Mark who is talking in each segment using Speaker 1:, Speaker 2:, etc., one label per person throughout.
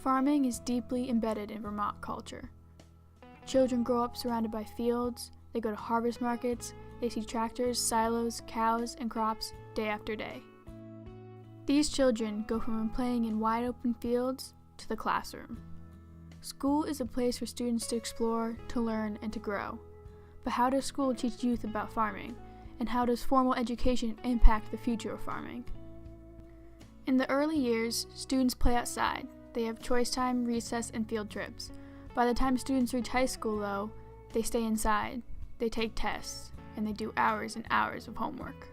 Speaker 1: Farming is deeply embedded in Vermont culture. Children grow up surrounded by fields, they go to harvest markets, they see tractors, silos, cows, and crops day after day. These children go from playing in wide open fields to the classroom. School is a place for students to explore, to learn, and to grow. But how does school teach youth about farming? And how does formal education impact the future of farming? In the early years, students play outside. They have choice time, recess, and field trips. By the time students reach high school, though, they stay inside, they take tests, and they do hours and hours of homework.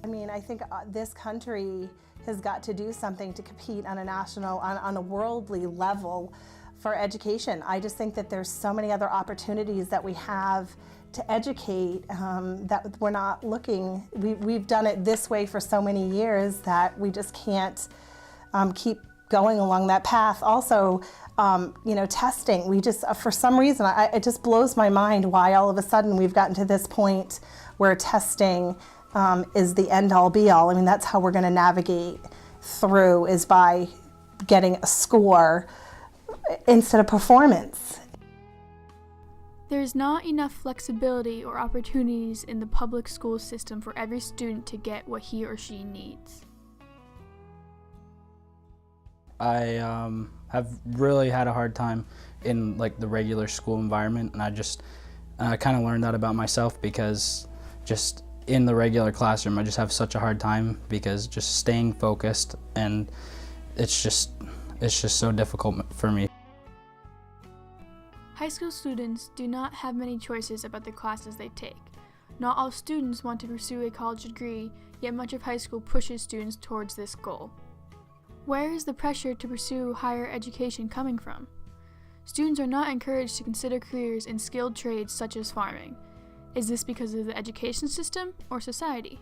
Speaker 2: I mean, I think this country has got to do something to compete on a national, on a worldly level for education. I just think that there's so many other opportunities that we have to educate that we're not looking. We've done it this way for so many years that we just can't keep going along that path. Also, testing. We just, for some reason, it just blows my mind why all of a sudden we've gotten to this point where testing is the end-all be-all. I mean, that's how we're going to navigate through, is by getting a score instead of performance.
Speaker 1: There is not enough flexibility or opportunities in the public school system for every student to get what he or she needs.
Speaker 3: I have really had a hard time in the regular school environment, and I kind of learned that about myself, because just in the regular classroom I just have such a hard time, because just staying focused, and it's just so difficult for me.
Speaker 1: High school students do not have many choices about the classes they take. Not all students want to pursue a college degree, yet much of high school pushes students towards this goal. Where is the pressure to pursue higher education coming from? Students are not encouraged to consider careers in skilled trades such as farming. Is this because of the education system or society?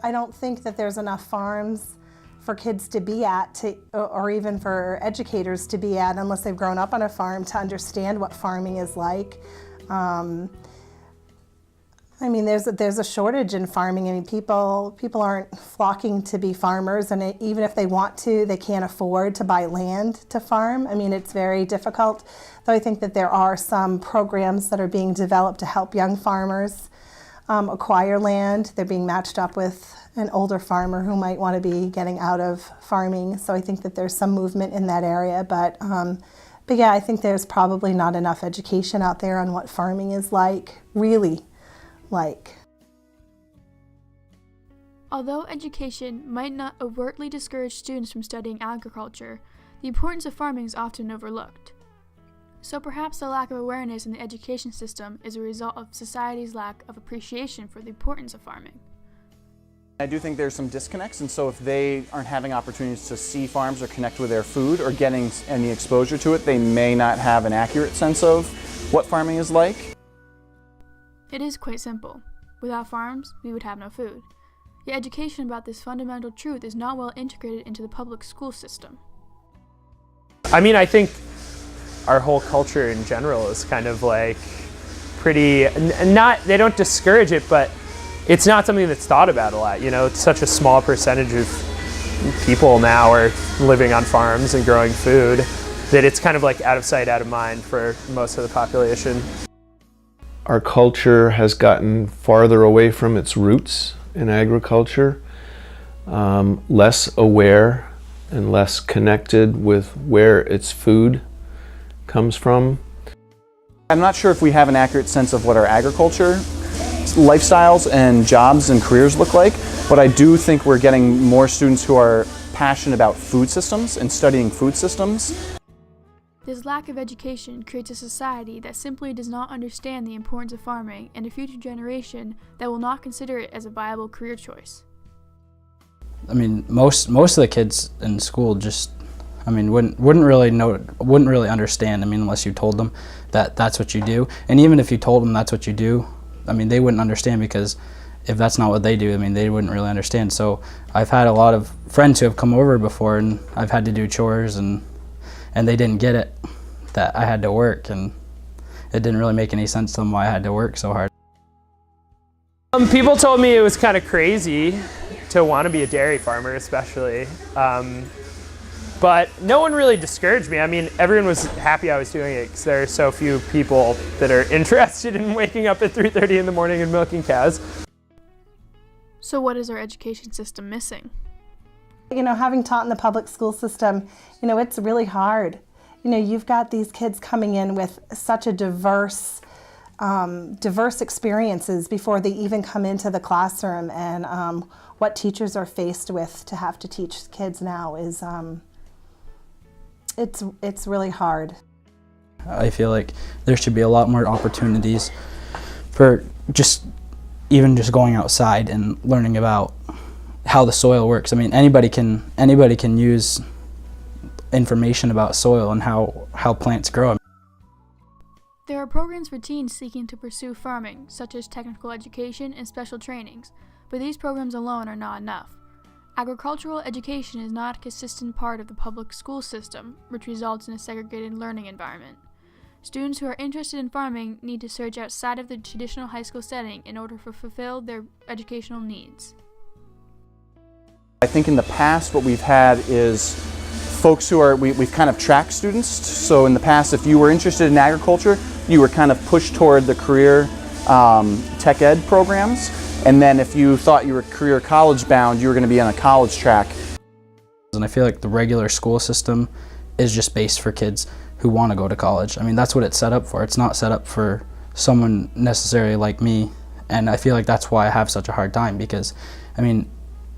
Speaker 2: I don't think that there's enough farms for kids to be at, or even for educators to be at, unless they've grown up on a farm, to understand what farming is like. I mean, there's a shortage in farming. I mean, people aren't flocking to be farmers, and even if they want to, they can't afford to buy land to farm. I mean, it's very difficult. Though I think that there are some programs that are being developed to help young farmers acquire land. They're being matched up with an older farmer who might want to be getting out of farming. So I think that there's some movement in that area. But yeah, I think there's probably not enough education out there on what farming is like, really like.
Speaker 1: Although education might not overtly discourage students from studying agriculture, the importance of farming is often overlooked. So perhaps the lack of awareness in the education system is a result of society's lack of appreciation for the importance of farming.
Speaker 4: I do think there's some disconnects, and so if they aren't having opportunities to see farms or connect with their food or getting any exposure to it, they may not have an accurate sense of what farming is like.
Speaker 1: It is quite simple. Without farms, we would have no food. Yet education about this fundamental truth is not well integrated into the public school system.
Speaker 5: I mean, I think our whole culture in general is kind of pretty, they don't discourage it, but it's not something that's thought about a lot. You know, it's such a small percentage of people now are living on farms and growing food that it's kind of out of sight, out of mind for most of the population.
Speaker 6: Our culture has gotten farther away from its roots in agriculture, less aware and less connected with where its food comes from.
Speaker 4: I'm not sure if we have an accurate sense of what our agriculture lifestyles and jobs and careers look like, but I do think we're getting more students who are passionate about food systems and studying food systems.
Speaker 1: This lack of education creates a society that simply does not understand the importance of farming, and a future generation that will not consider it as a viable career choice.
Speaker 3: I mean, most of the kids in school wouldn't really understand. I mean, unless you told them that that's what you do. And even if you told them that's what you do, I mean, they wouldn't understand, because if that's not what they do, I mean, they wouldn't really understand. So I've had a lot of friends who have come over before, and I've had to do chores, and they didn't get it, that I had to work, and it didn't really make any sense to them why I had to work so hard.
Speaker 5: People told me it was kind of crazy to want to be a dairy farmer, especially. But no one really discouraged me. I mean, everyone was happy I was doing it because there are so few people that are interested in waking up at 3:30 in the morning and milking cows.
Speaker 1: So what is our education system missing?
Speaker 2: Having taught in the public school system, it's really hard. You've got these kids coming in with such a diverse experiences before they even come into the classroom, and what teachers are faced with to have to teach kids now is it's really hard.
Speaker 3: I feel like there should be a lot more opportunities for just going outside and learning about how the soil works. I mean, anybody can use information about soil and how plants grow.
Speaker 1: There are programs for teens seeking to pursue farming, such as technical education and special trainings, but these programs alone are not enough. Agricultural education is not a consistent part of the public school system, which results in a segregated learning environment. Students who are interested in farming need to search outside of the traditional high school setting in order to fulfill their educational needs.
Speaker 4: I think in the past what we've had is folks who are, we've kind of tracked students. So in the past, if you were interested in agriculture, you were kind of pushed toward the career tech ed programs. And then if you thought you were career college bound, you were going to be on a college track.
Speaker 3: And I feel like the regular school system is just based for kids who want to go to college. I mean, that's what it's set up for. It's not set up for someone necessarily like me. And I feel like that's why I have such a hard time, because, I mean,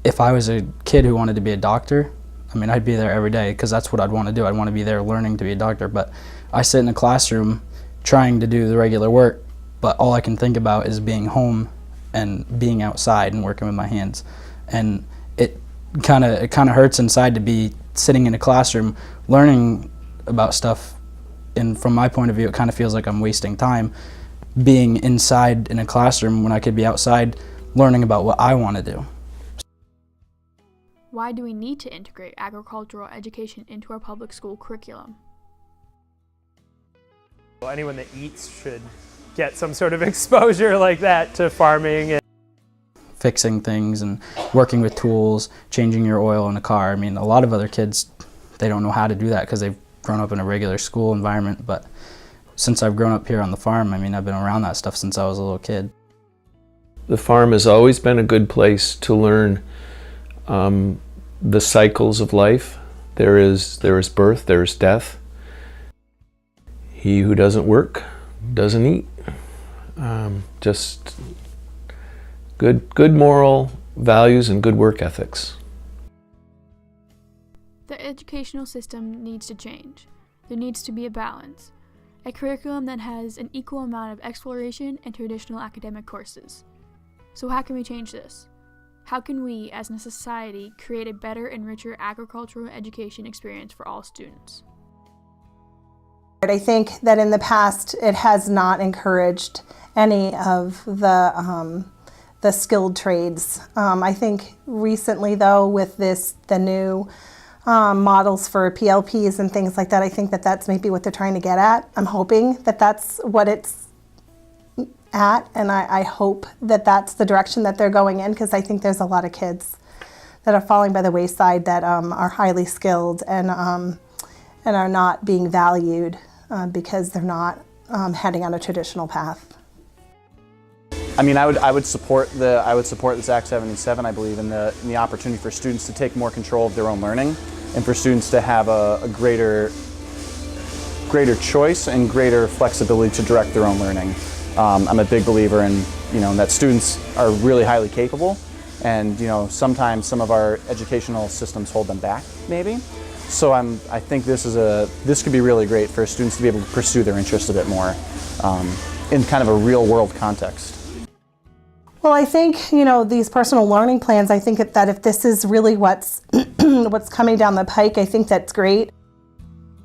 Speaker 3: if I was a kid who wanted to be a doctor, I mean, I'd be there every day because that's what I'd want to do. I'd want to be there learning to be a doctor. But I sit in a classroom trying to do the regular work, but all I can think about is being home and being outside and working with my hands. And it kind of hurts inside to be sitting in a classroom learning about stuff. And from my point of view, it kind of feels like I'm wasting time being inside in a classroom when I could be outside learning about what I want to do.
Speaker 1: Why do we need to integrate agricultural education into our public school curriculum?
Speaker 5: Well, anyone that eats should get some sort of exposure like that to farming.
Speaker 3: Fixing things and working with tools, changing your oil in a car. I mean, a lot of other kids, they don't know how to do that because they've grown up in a regular school environment. But since I've grown up here on the farm, I mean, I've been around that stuff since I was a little kid.
Speaker 6: The farm has always been a good place to learn the cycles of life. There is birth, there is death. He who doesn't work doesn't eat. Just good moral values and good work ethics.
Speaker 1: The educational system needs to change. There needs to be a balance. A curriculum that has an equal amount of exploration and traditional academic courses. So how can we change this? How can we, as a society, create a better and richer agricultural education experience for all students?
Speaker 2: I think that in the past it has not encouraged any of the skilled trades. I think recently, though, with the new models for PLPs and things like that, I think that that's maybe what they're trying to get at. I'm hoping that that's what it's at, and I hope that that's the direction that they're going in, because I think there's a lot of kids that are falling by the wayside that are highly skilled and are not being valued because they're not heading on a traditional path.
Speaker 4: I mean, I would support this Act 77. I believe in the opportunity for students to take more control of their own learning, and for students to have a greater choice and greater flexibility to direct their own learning. I'm a big believer in that students are really highly capable, and sometimes some of our educational systems hold them back, maybe. So I think this could be really great for students to be able to pursue their interests a bit more in kind of a real world context.
Speaker 2: Well, I think, these personal learning plans, I think that if this is really what's coming down the pike, I think that's great.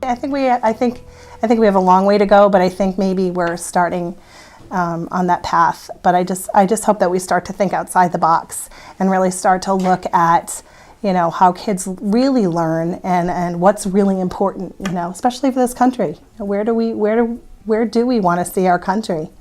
Speaker 2: I think we have a long way to go, but I think maybe we're starting on that path. But I just hope that we start to think outside the box and really start to look at, how kids really learn and what's really important, especially for this country. Where do we want to see our country?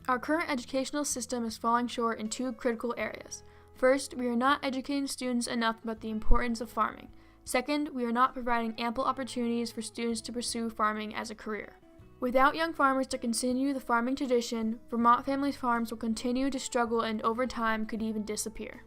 Speaker 1: Our current educational system is falling short in two critical areas. First, we are not educating students enough about the importance of farming. Second, we are not providing ample opportunities for students to pursue farming as a career. Without young farmers to continue the farming tradition, Vermont family farms will continue to struggle and over time could even disappear.